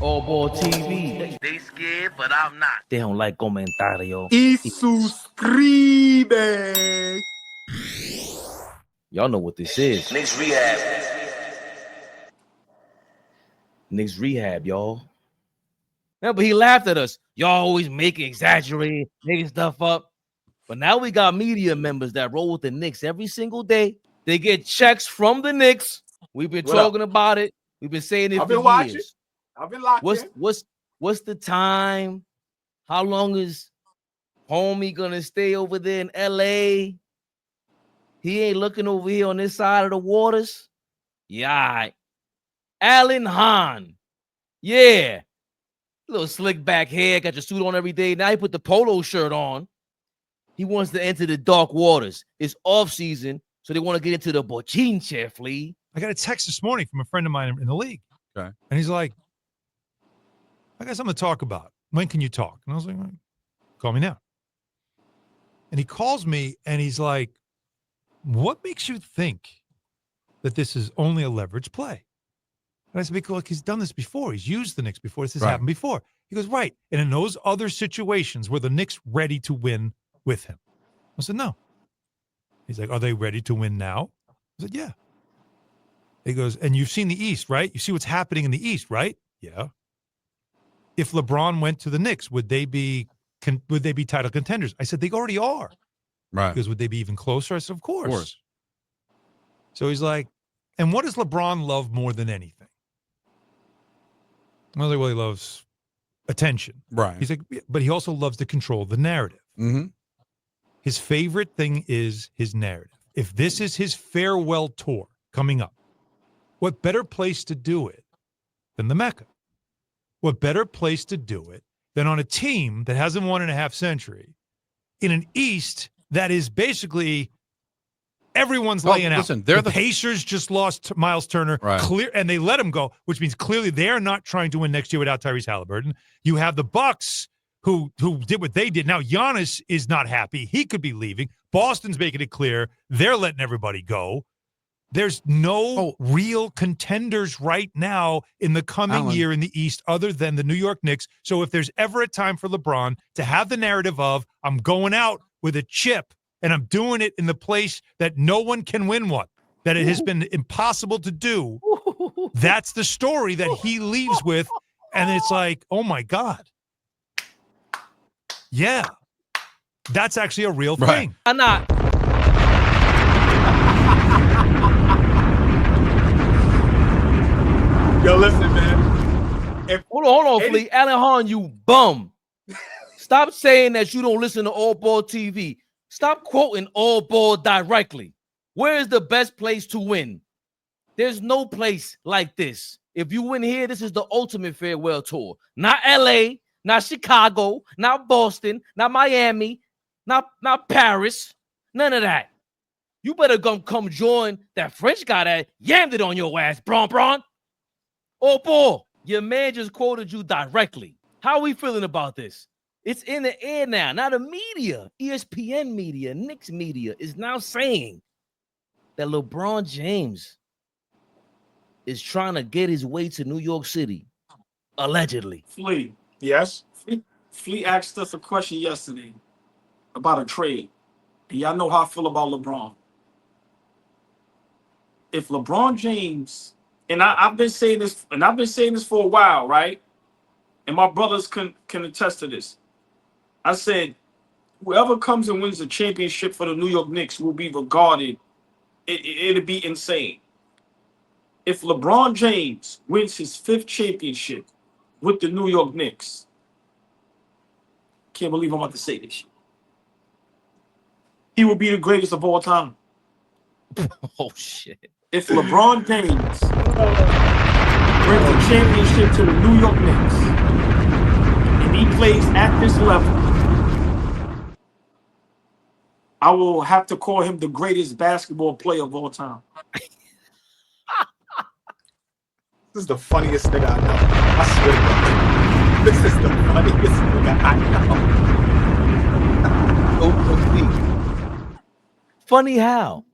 AllBall TV. They scared, but I'm not. They don't like comentario. Y suscribe. Y'all know what this is. Knicks Rehab. Knicks Rehab, y'all. Yeah, but he laughed at us. Y'all always exaggerating, making stuff up. But now we got media members that roll with the Knicks every single day. They get checks from the Knicks. We've been talking about it. We've been saying it for years. I've been locked in. What's the time? How long is homie gonna stay over there in LA? He ain't looking over here on this side of the waters. Yeah. Alan Hahn. Yeah. Little slick back hair, got your suit on every day. Now he put the polo shirt on. He wants to enter the dark waters. It's off season, so they want to get into the bochinche, flea. I got a text this morning from a friend of mine in the league. Okay. And he's like, I got something to talk about. When can you talk? And I was like, call me now. And he calls me and he's like, what makes you think that this is only a leverage play? And I said, because he's done this before. He's used the Knicks before. This has happened before. He goes, right. And in those other situations, were the Knicks ready to win with him? I said, no. He's like, are they ready to win now? I said, yeah. He goes, and you've seen the East, right? You see what's happening in the East, right? Yeah. If LeBron went to the Knicks, would they be title contenders? I said, they already are. Right. Because would they be even closer? I said, of course. So he's like, and what does LeBron love more than anything? Well, he loves attention. Right. He's like, but he also loves to control the narrative. Mm-hmm. His favorite thing is his narrative. If this is his farewell tour coming up, what better place to do it than the Mecca? What better place to do it than on a team that hasn't won in a half century in an East that is basically everyone's laying out. Listen, they're the Pacers just lost Miles Turner, clear, and they let him go, which means clearly they're not trying to win next year without Tyrese Halliburton. You have the Bucks who did what they did. Now Giannis is not happy; he could be leaving. Boston's making it clear they're letting everybody go. There's no real contenders right now in the coming year in the East other than the New York Knicks. So if there's ever a time for LeBron to have the narrative of, I'm going out with a chip and I'm doing it in the place that no one can win one, that it has been impossible to do, that's the story that he leaves with. And it's like, oh, my God. Yeah. That's actually a real thing. I'm not. Yo, listen, man. Hold on, Flea. Alan Hahn, you bum. Stop saying that you don't listen to AllBall TV. Stop quoting AllBall directly. Where is the best place to win? There's no place like this. If you win here, this is the ultimate farewell tour. Not LA, not Chicago, not Boston, not Miami, not Paris. None of that. You better come join that French guy that yammed it on your ass, Bron. AllBall, your man just quoted you directly. How are we feeling about this? It's in the air now. Now the media, ESPN media, Knicks media is now saying that LeBron James is trying to get his way to New York City, allegedly. Flea. Yes? Flea asked us a question yesterday about a trade. And y'all know how I feel about LeBron. If LeBron James, and I've been saying this, for a while, right? And my brothers can attest to this. I said, whoever comes and wins the championship for the New York Knicks will be regarded, it'll be insane. If LeBron James wins his 5th championship with the New York Knicks, can't believe I'm about to say this shit, he will be the greatest of all time. Oh, shit. If LeBron James brings the championship to the New York Knicks and he plays at this level, I will have to call him the greatest basketball player of all time. This is the funniest nigga I know. I swear to God. This is the funniest nigga I know. Funny how?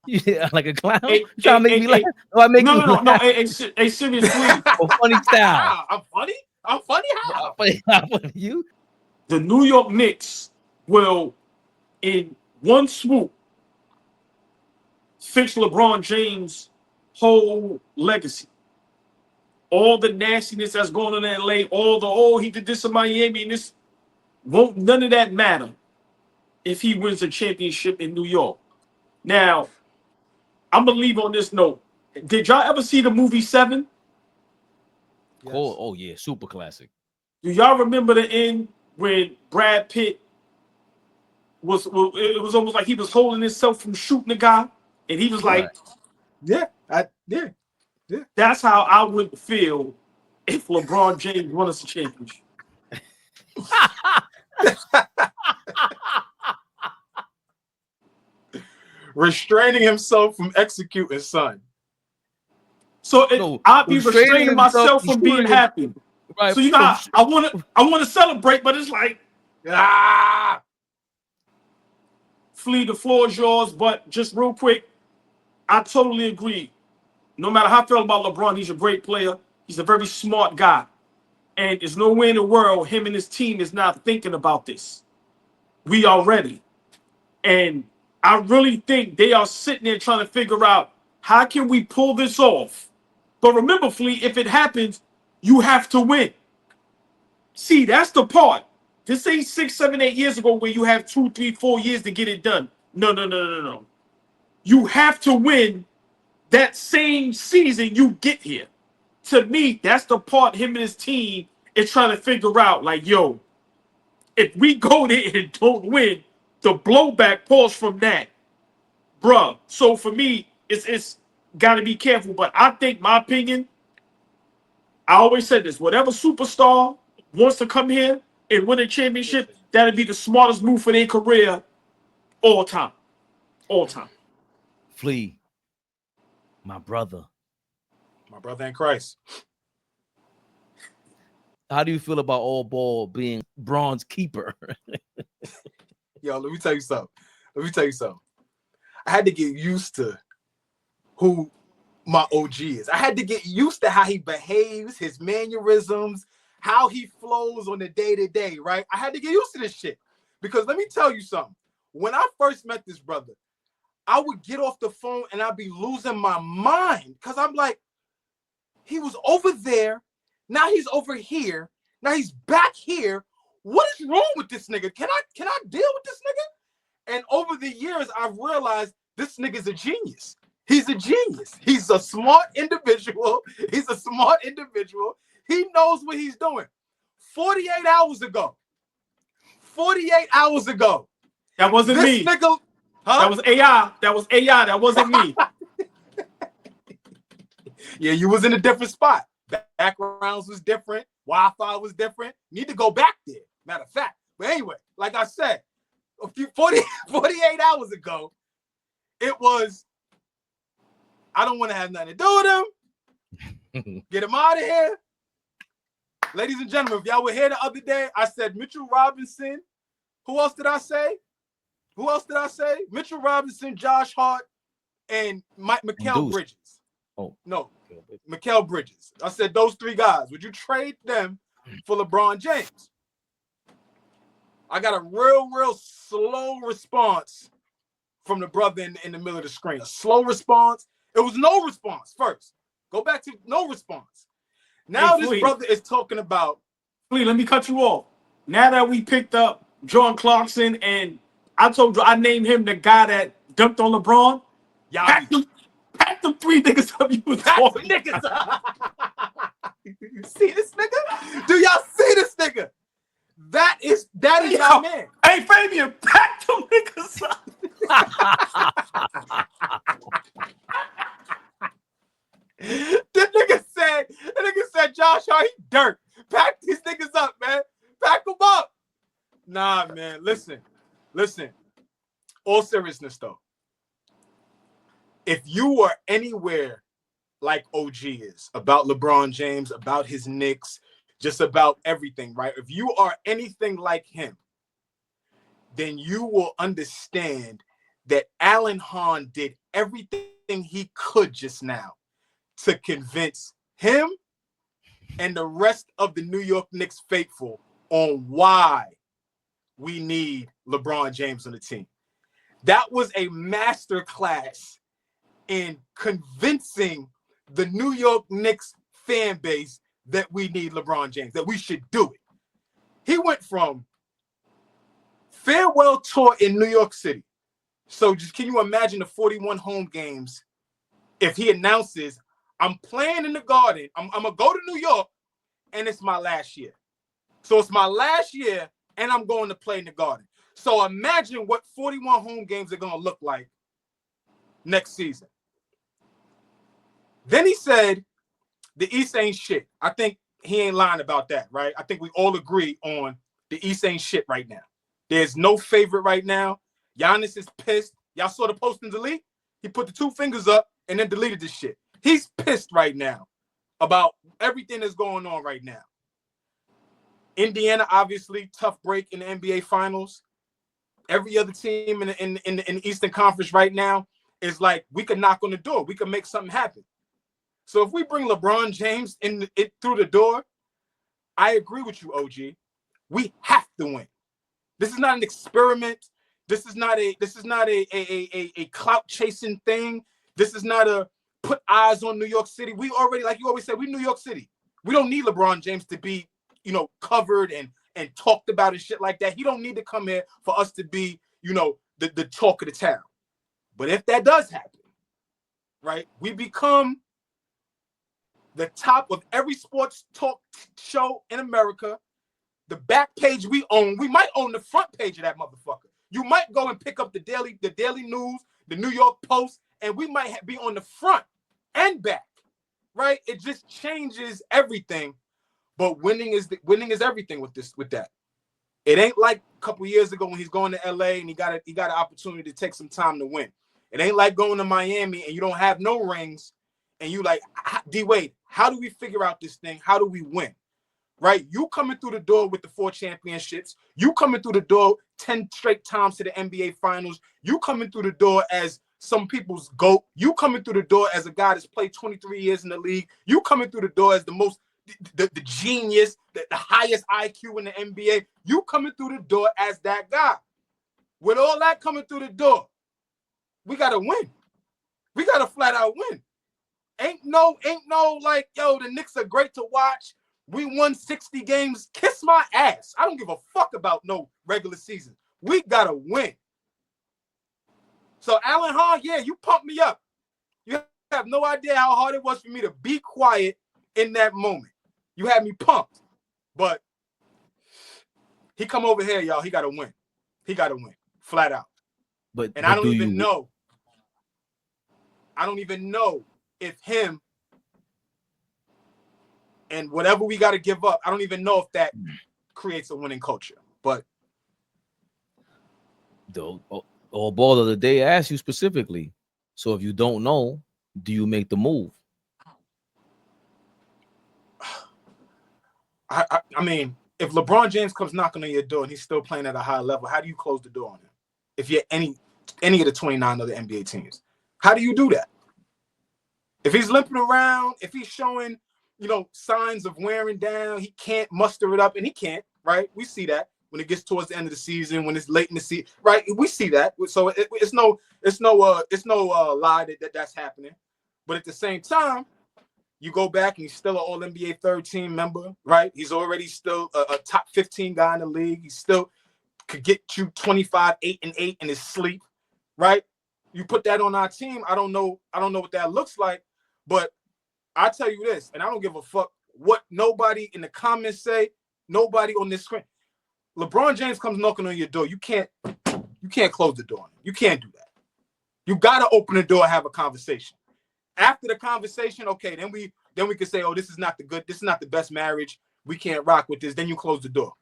Yeah, like a clown. Hey, You trying to make me laugh? Or I make no, you no, no, no. laugh? Hey, seriously. Or funny style? I'm funny. I'm funny. How? How funny you? The New York Knicks will, in one swoop, fix LeBron James' whole legacy. All the nastiness that's going on in LA, all the he did this in Miami, and this won't none of that matter if he wins a championship in New York. Now, I'm gonna leave on this note. Did y'all ever see the movie Seven? Yes. Oh yeah, super classic. Do y'all remember the end when Brad Pitt was? It was almost like he was holding himself from shooting a guy, and he was like, Yeah. "That's how I would feel if LeBron James won us a championship." Restraining himself from executing, son. So No, I'd be restraining restraining himself myself from from being shooting him. happy. Right. So you know how I want to celebrate, but it's like, Flea, the floor is yours. But just real quick, I totally agree. No matter how I feel about LeBron, he's a great player. He's a very smart guy. And there's no way in the world him and his team is not thinking about this. We are ready. And I really think they are sitting there trying to figure out how can we pull this off. But remember, Flea, if it happens, you have to win. See, that's the part. This ain't 6, 7, 8 years ago where you have 2, 3, 4 years to get it done. No. You have to win that same season you get here. To me, that's the part him and his team is trying to figure out. Like, yo, if we go there and don't win, the blowback pulls from that. Bruh. So for me, it's got to be careful. But I think, my opinion, I always said this, whatever superstar wants to come here and win a championship, that'd be the smartest move for their career all time. All time. Flea, my brother. My brother in Christ. How do you feel about AllBall being Braun's keeper? Yo, let me tell you something. I had to get used to who my OG is. I had to get used to how he behaves, his mannerisms, how he flows on the day-to-day, right? I had to get used to this shit. Because let me tell you something. When I first met this brother, I would get off the phone and I'd be losing my mind. Because I'm like, he was over there. Now he's over here. Now he's back here. What is wrong with this nigga? Can I deal with this nigga? And over the years, I've realized this nigga's a genius. He's a genius. He's a smart individual. He knows what he's doing. 48 hours ago. That wasn't me. Nigga, huh? That was AI. That wasn't me. Yeah, you was in a different spot. Backgrounds was different. Wi-Fi was different. Need to go back there. Matter of fact. But anyway, like I said, 48 hours ago, it was, I don't want to have nothing to do with him. Get him out of here. Ladies and gentlemen, if y'all were here the other day, I said Mitchell Robinson. Who else did I say? Mitchell Robinson, Josh Hart, and Mikal Bridges. Oh. No, Mikal Bridges. I said those three guys. Would you trade them for LeBron James? I got a real slow response from the brother in the middle of the screen. A slow response. It was no response first. Go back to no response. Now this brother is talking about. Please, let me cut you off. Now that we picked up John Clarkson and I told you I named him the guy that dunked on LeBron. Pack them 3 niggas up. You was talking. Niggas up. You see this nigga? Do y'all see this nigga? That is my man. Hey, Fabian, pack them niggas up. The nigga said, Josh Hart, he dirt. Pack these niggas up, man. Pack them up. Nah, man. Listen. All seriousness, though. If you were anywhere like OG is, about LeBron James, about his Knicks, just about everything, right? If you are anything like him, then you will understand that Alan Hahn did everything he could just now to convince him and the rest of the New York Knicks faithful on why we need LeBron James on the team. That was a masterclass in convincing the New York Knicks fan base that we need LeBron James, that we should do it. He went from farewell tour in New York City. So just can you imagine the 41 home games if he announces, I'm playing in the Garden, I'm going to go to New York, and it's my last year. So it's my last year, and I'm going to play in the Garden. So imagine what 41 home games are going to look like next season. Then he said, the East ain't shit. I think he ain't lying about that, right? I think we all agree on the East ain't shit right now. There's no favorite right now. Giannis is pissed. Y'all saw the post and delete? He put the 2 fingers up and then deleted this shit. He's pissed right now about everything that's going on right now. Indiana, obviously, tough break in the NBA Finals. Every other team in the Eastern Conference right now is like, we could knock on the door. We could make something happen. So if we bring LeBron James through the door, I agree with you, OG. We have to win. This is not an experiment. This is not a clout chasing thing. This is not a put eyes on New York City. We already, like you always say, we New York City. We don't need LeBron James to be, covered and talked about and shit like that. He don't need to come here for us to be, the talk of the town. But if that does happen, right, we become the top of every sports talk show in America. The back page we own, we might own the front page of that motherfucker. You might go and pick up the Daily News, the New York Post, and we might be on the front and back, right? It just changes everything. But winning is everything with that. It ain't like a couple years ago when he's going to LA and he got an opportunity to take some time to win. It ain't like going to Miami and you don't have no rings and you like, D-Wade, how do we figure out this thing? How do we win? Right? You coming through the door with the 4 championships. You coming through the door 10 straight times to the NBA Finals. You coming through the door as some people's GOAT. You coming through the door as a guy that's played 23 years in the league. You coming through the door as the genius, the highest IQ in the NBA. You coming through the door as that guy. With all that coming through the door, we got to win. We got to flat out win. Ain't no like, yo, the Knicks are great to watch. We won 60 games. Kiss my ass. I don't give a fuck about no regular season. We got to win. So, Alan Hahn, yeah, you pumped me up. You have no idea how hard it was for me to be quiet in that moment. You had me pumped. But he come over here, y'all. He got to win. He got to win. Flat out. But I don't even know. I don't even know if him and whatever we got to give up, I don't even know if that creates a winning culture. But the AllBall of the day asked you specifically. So if you don't know, do you make the move? I mean, if LeBron James comes knocking on your door and he's still playing at a high level, how do you close the door on him? If you're any of the 29 other NBA teams, how do you do that? If he's limping around, if he's showing, signs of wearing down, he can't muster it up, and he can't, right? We see that when it gets towards the end of the season, when it's late in the season, right? We see that. So it's no lie that that's happening. But at the same time, you go back and he's still an All-NBA third team member, right? He's already still a top 15 guy in the league. He still could get you 25, 8-8 in his sleep, right? You put that on our team. I don't know what that looks like, but I tell you this, and I don't give a fuck what nobody in the comments say, nobody on this screen. LeBron James comes knocking on your door. You can't close the door on him. You can't do that. You gotta open the door and have a conversation. After the conversation, okay, then we can say, oh, this is not the best marriage. We can't rock with this. Then you close the door.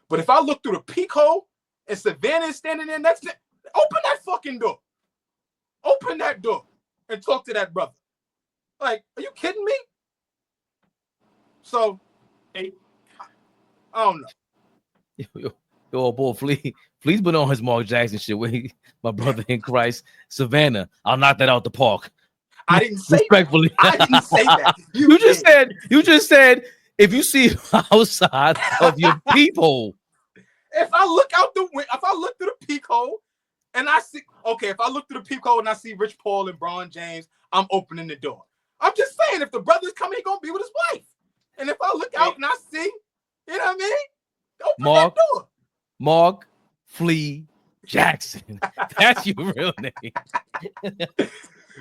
But if I look through the peek hole and Savannah is standing there next to it, open that fucking door. Open that door and talk to that brother. Like, are you kidding me? So, I don't know. Yo, boy, Flea's been on his Mark Jackson shit with my brother in Christ, Savannah. I'll knock that out the park. I didn't say Respectfully. that. I didn't say that. You just said if you see outside of your peephole. If I look out the window, if I look through the peephole and I see, okay, if I look through the peephole and I see Rich Paul and LeBron James, I'm opening the door. I'm just saying, if the brother's coming, he's gonna be with his wife. And if I look out and I see, you know what I mean? Open that door. Mark Flea Jackson. That's your real name.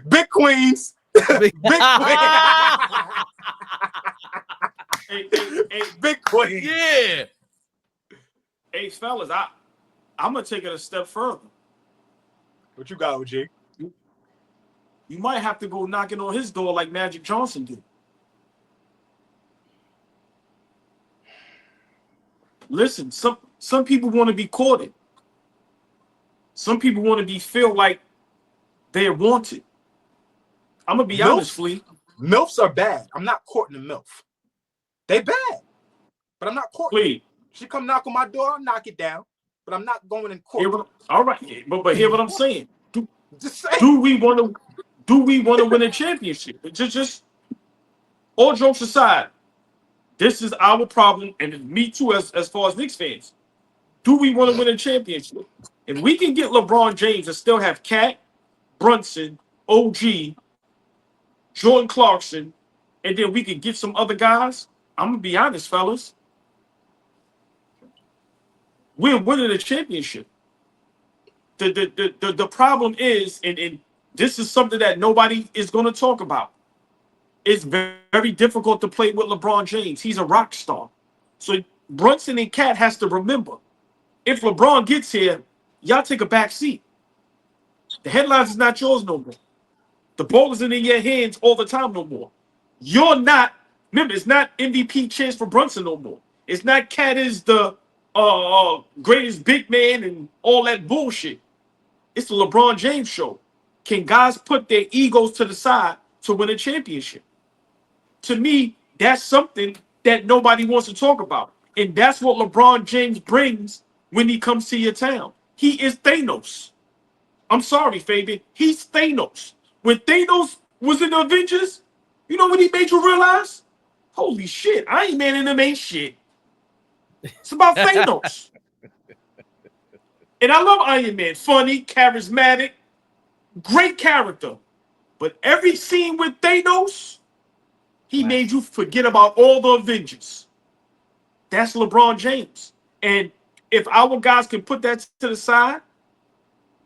Big Queens. Big Queens. Big Queens. Yeah. Hey, fellas, I'm gonna take it a step further. What you got, OG? You might have to go knocking on his door like Magic Johnson did. Listen, some people want to be courted. Some people want to feel like they're wanted. I'm gonna be honest, Flea. MILFs are bad. I'm not courting a MILF. They bad, but I'm not courting. Flea. She come knock on my door, I'll knock it down, but I'm not going in court. All right, but hear what I'm saying. Do we want to win a championship? Just all jokes aside, this is our problem, and me too, as far as Knicks fans. Do we want to win a championship? If we can get LeBron James and still have Cat, Brunson, OG, Jordan Clarkson, and then we can get some other guys, I'm gonna be honest, fellas. We're winning a championship. The problem is, and this is something that nobody is going to talk about. It's very, very difficult to play with LeBron James. He's a rock star. So Brunson and Cat has to remember, if LeBron gets here, y'all take a back seat. The headlines is not yours no more. The ball isn't in your hands all the time no more. You're not, remember, it's not MVP chance for Brunson no more. It's not Cat is the greatest big man and all that bullshit. It's the LeBron James show. Can guys put their egos to the side to win a championship? To me, that's something that nobody wants to talk about. And that's what LeBron James brings when he comes to your town. He is Thanos. I'm sorry, Fabian. He's Thanos. When Thanos was in the Avengers, you know what he made you realize? Holy shit, Iron Man and them ain't shit. It's about Thanos. And I love Iron Man. Funny, charismatic, great character. But every scene with Thanos, he made you forget about all the Avengers. That's LeBron James. And if our guys can put that to the side,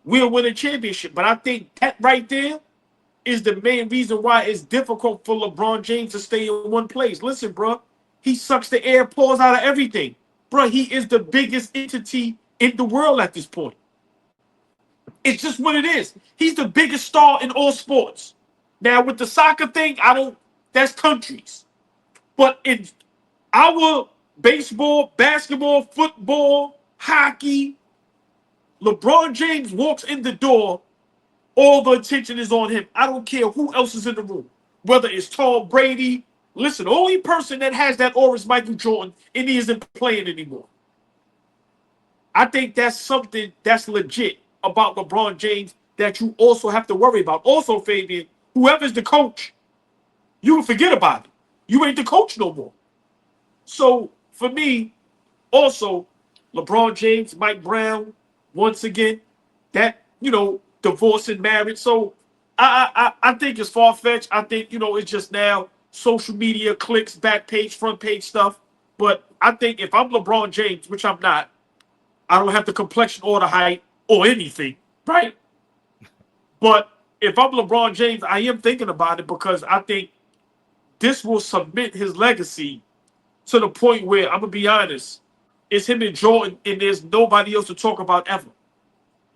we'll win a championship. But I think that right there is the main reason why it's difficult for LeBron James to stay in one place. Listen, bro, he sucks the air, pulls out of everything. Bro, he is the biggest entity in the world at this point. It's just what it is. He's the biggest star in all sports. Now, with the soccer thing, that's countries. But in our baseball, basketball, football, hockey, LeBron James walks in the door, all the attention is on him. I don't care who else is in the room, whether it's Tom Brady. Listen, the only person that has that aura is Michael Jordan, and he isn't playing anymore. I think that's something that's legit about LeBron James that you also have to worry about. Also, Fabian, whoever's the coach, you can forget about it. You ain't the coach no more. So, for me, also, LeBron James, Mike Brown, once again, that, divorce and marriage. So, I think it's far-fetched. I think, it's just now social media clicks, back page, front page stuff. But I think if I'm LeBron James, which I'm not, I don't have the complexion or the height or anything, right? But if I'm LeBron James, I am thinking about it because I think this will cement his legacy to the point where, I'm going to be honest, it's him and Jordan, and there's nobody else to talk about ever.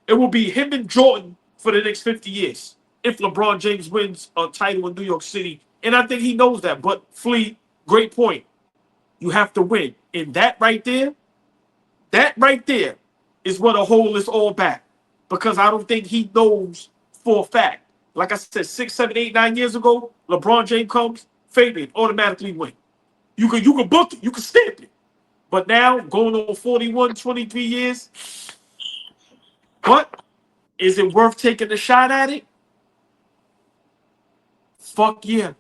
It will be him and Jordan for the next 50 years if LeBron James wins a title in New York City. And I think he knows that. But, Flea, great point. You have to win. And that right there is what a whole is all back. Because I don't think he knows for a fact. Like I said, 6, 7, 8, 9 years ago, LeBron James comes, Fabian automatically win. You can book it. You can stamp it. But now, going on 41, 23 years, what? Is it worth taking a shot at it? Fuck yeah.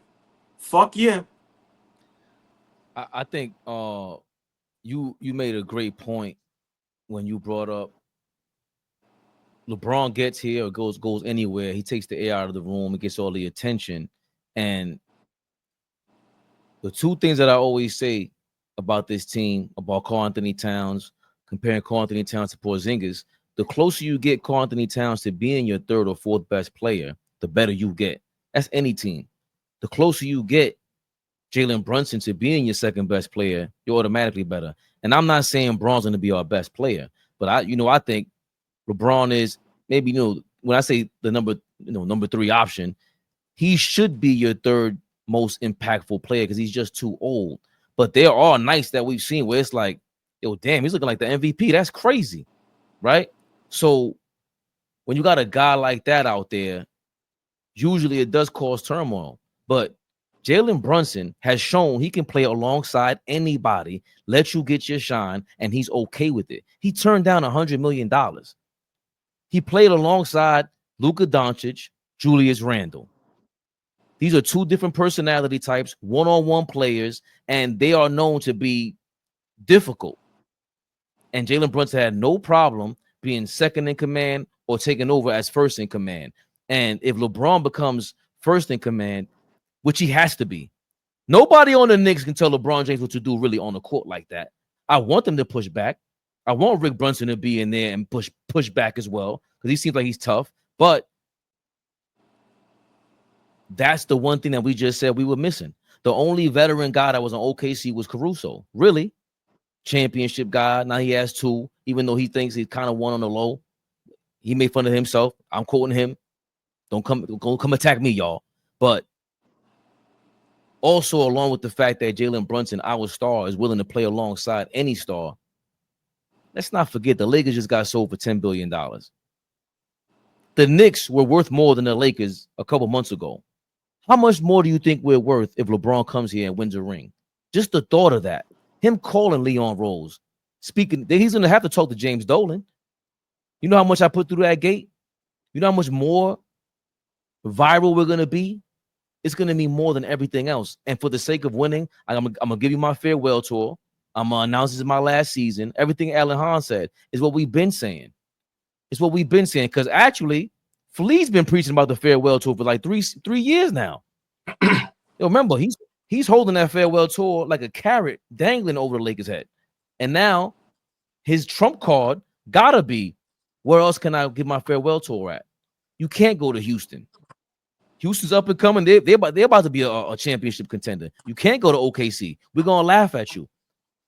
Fuck yeah. I think you made a great point when you brought up LeBron gets here or goes anywhere. He takes the air out of the room and gets all the attention. And the two things that I always say about this team, about Karl Anthony Towns, comparing Karl Anthony Towns to Porzingis, the closer you get Karl Anthony Towns to being your third or fourth best player, the better you get. That's any team. The closer you get Jalen Brunson to being your second best player, you're automatically better. And I'm not saying Bron's going to be our best player, but I think LeBron is maybe, when I say the number 3 option, he should be your third most impactful player because he's just too old. But there are nights that we've seen where it's like, yo, damn, he's looking like the MVP. That's crazy, right? So when you got a guy like that out there, usually it does cause turmoil. But Jalen Brunson has shown he can play alongside anybody, let you get your shine, and he's okay with it. He turned down $100 million. He played alongside Luka Doncic, Julius Randle. These are two different personality types, one-on-one players, and they are known to be difficult. And Jalen Brunson had no problem being second in command or taking over as first in command. And if LeBron becomes first in command, which he has to be, nobody on the Knicks can tell LeBron James what to do really on the court like that. I want them to push back. I want Rick Brunson to be in there and push back as well because he seems like he's tough. But that's the one thing that we just said we were missing. The only veteran guy that was on OKC was Caruso. Really? Championship guy. Now he has 2, even though he thinks he's kind of one on the low. He made fun of himself. I'm quoting him. Don't come attack me, y'all. But also, along with the fact that Jalen Brunson, our star, is willing to play alongside any star, let's not forget the Lakers just got sold for $10 billion. The Knicks were worth more than the Lakers a couple months ago. How much more do you think we're worth if LeBron comes here and wins a ring? Just the thought of that. Him calling Leon Rose, speaking, he's going to have to talk to James Dolan. You know how much I put through that gate? You know how much more viral we're going to be? It's going to be more than everything else. And for the sake of winning, I'm going to give you my farewell tour. I'm going to announce this is my last season. Everything Alan Hahn said is what we've been saying. It's what we've been saying. Because actually, Flea's been preaching about the farewell tour for like three years now. Yo, remember, he's holding that farewell tour like a carrot dangling over the Lakers' head. And now his trump card gotta be, where else can I give my farewell tour at? You can't go to Houston. Houston's up and coming. They're about to be a championship contender. You can't go to OKC. We're gonna laugh at you.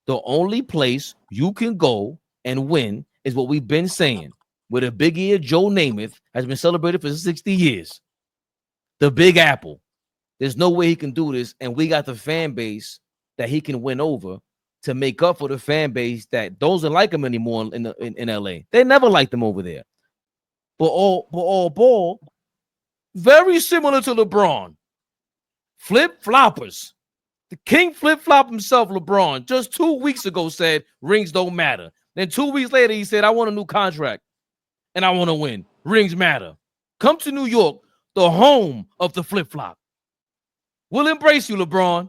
The only place you can go and win is what we've been saying, where the big ear Joe Namath has been celebrated for 60 years. The Big Apple. There's no way he can do this, and we got the fan base that he can win over to make up for the fan base that doesn't like him anymore in LA. They never liked him over there. But all ball, very similar to LeBron. Flip-floppers. The king flip-flop himself, LeBron, just 2 weeks ago said rings don't matter. Then 2 weeks later, he said, I want a new contract and I want to win. Rings matter. Come to New York, the home of the flip-flop. We'll embrace you, LeBron.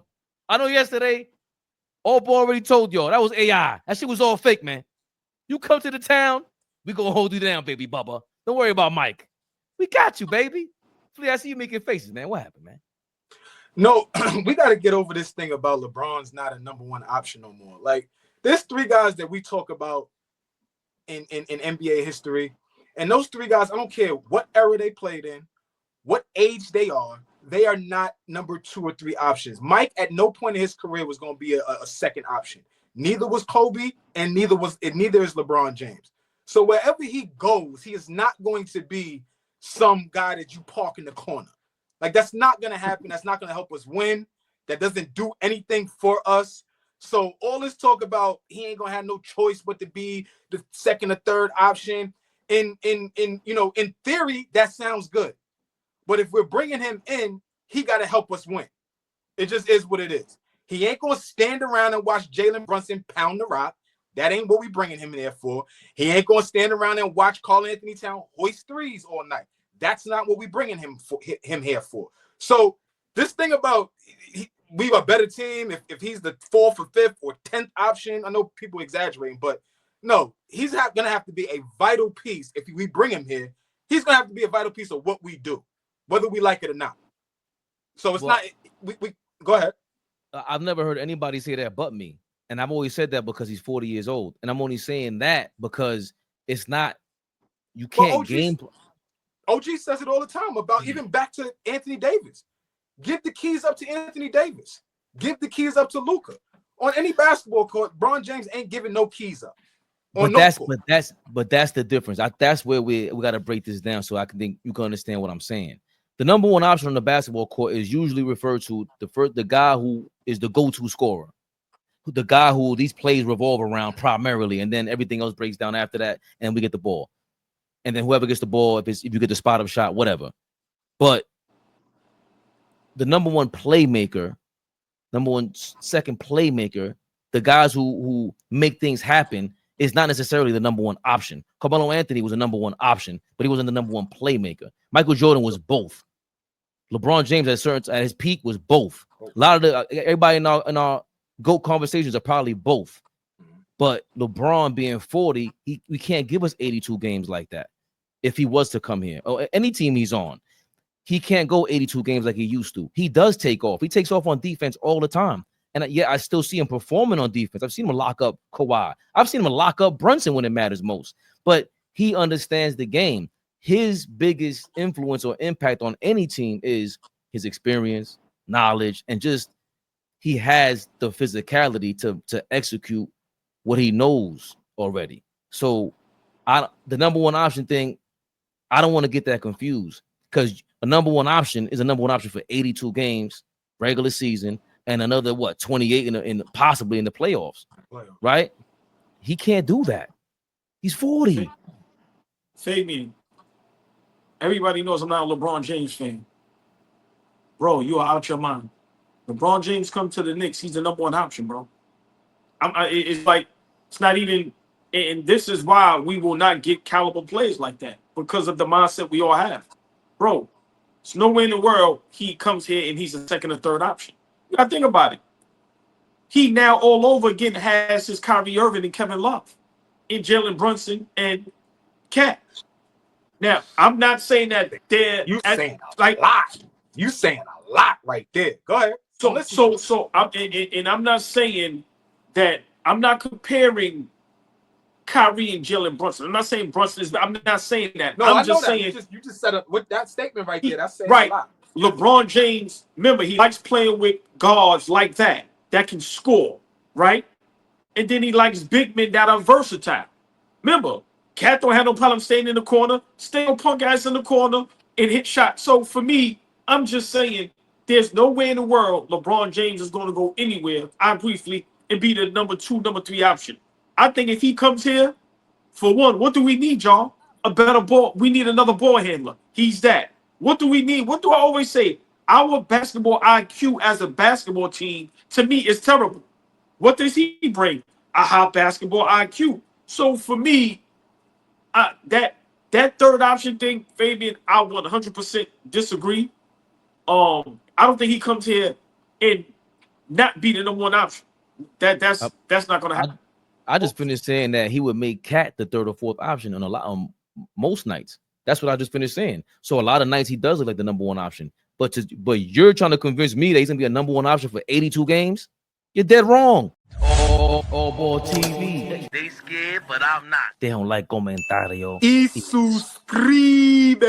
I know yesterday, AllBall already told y'all that was AI. That shit was all fake, man. You come to the town, we gonna hold you down, baby Bubba. Don't worry about Mike. We got you, baby. Flea, I see you making faces, man. What happened, man? No, we got to get over this thing about LeBron's not a number 1 option no more. Like, there's 3 guys that we talk about in NBA history. And those 3 guys, I don't care what era they played in, what age they are not number 2 or 3 options. Mike, at no point in his career, was going to be a second option. Neither was Kobe, and neither is LeBron James. So wherever he goes, he is not going to be some guy that you park in the corner. Like, that's not going to happen. That's not going to help us win. That doesn't do anything for us. So all this talk about he ain't going to have no choice but to be the second or third option. In theory, that sounds good. But if we're bringing him in, he got to help us win. It just is what it is. He ain't gonna stand around and watch Jalen Brunson pound the rock. That ain't what we bringing him in there for. He ain't gonna stand around and watch Karl Anthony Towns hoist threes all night. That's not what we bringing him here for. So this thing about we a better team if he's the 4th or 5th or 10th option. I know people exaggerating, but no, he's gonna have to be a vital piece. If we bring him here, he's gonna have to be a vital piece of what we do, whether we like it or not. So it's not. We go ahead. I've never heard anybody say that but me. And I've always said that because he's 40 years old. And I'm only saying that because it's not, you can't game. OG says it all the time about even back to Anthony Davis. Give the keys up to Anthony Davis. Give the keys up to Luka. On any basketball court, LeBron James ain't giving no keys up. But that's the difference. That's where we got to break this down so I can think you can understand what I'm saying. The number one option on the basketball court is usually referred to the guy who is the go-to scorer, the guy who these plays revolve around primarily, and then everything else breaks down after that, and we get the ball. And then whoever gets the ball, if you get the spot up shot, whatever. But the number one playmaker, second playmaker, the guys who make things happen is not necessarily the number one option. Carmelo Anthony was a number one option, but he wasn't the number one playmaker. Michael Jordan was both. LeBron James at his peak was both. A lot of everybody in our GOAT conversations are probably both. But LeBron being 40, we can't give us 82 games like that. If he was to come here or any team he's on, he can't go 82 games like he used to. He does take off. He takes off on defense all the time. And yet I still see him performing on defense. I've seen him lock up Kawhi. I've seen him lock up Brunson when it matters most. But he understands the game. His biggest influence or impact on any team is his experience, knowledge, and just he has the physicality to execute what he knows already. So the number one option thing, I don't want to get that confused because a number one option is a number one option for 82 games, regular season, and another 28 in possibly in the playoffs, right? He can't do that. He's 40. Fabian, everybody knows I'm not a LeBron James fan. Bro, you are out your mind. LeBron James come to the Knicks, he's the number one option, bro. It's like, it's not even, and this is why we will not get caliber players like that, because of the mindset we all have. Bro, there's no way in the world he comes here and he's a second or third option. You gotta think about it. He now all over again has his Kyrie Irving and Kevin Love, and Jalen Brunson and Cat. Now, I'm not saying that they're saying a lot. You saying a lot right there. Go ahead. So I'm not saying that I'm not comparing Kyrie and Jalen Brunson. I'm not saying Brunson is. I'm not saying that. No, I'm just saying you just set up with that statement right there. That's saying a lot. LeBron James, remember, he likes playing with guards like that can score, right? And then he likes big men that are versatile. Remember, Cat don't have no problem staying in the corner, stay on punk guys in the corner and hit shots. So for me, I'm just saying there's no way in the world LeBron James is going to go anywhere, and be the number 2, number 3 option. I think if he comes here, for one, what do we need, y'all? A better ball. We need another ball handler. He's that. What do we need? What do I always say? Our basketball IQ as a basketball team, to me, is terrible. What does he bring? A high basketball IQ. So for me, that third option thing, Fabian, I 100% disagree. I don't think he comes here and not be the number one option. That's not going to happen. I just finished saying that he would make Cat the third or fourth option on a lot most nights. That's what I just finished saying. So a lot of nights he does look like the number one option. But you're trying to convince me that he's gonna be a number one option for 82 games? You're dead wrong. AllBall TV. They scared, but I'm not. They don't like comentario. Y suscribe.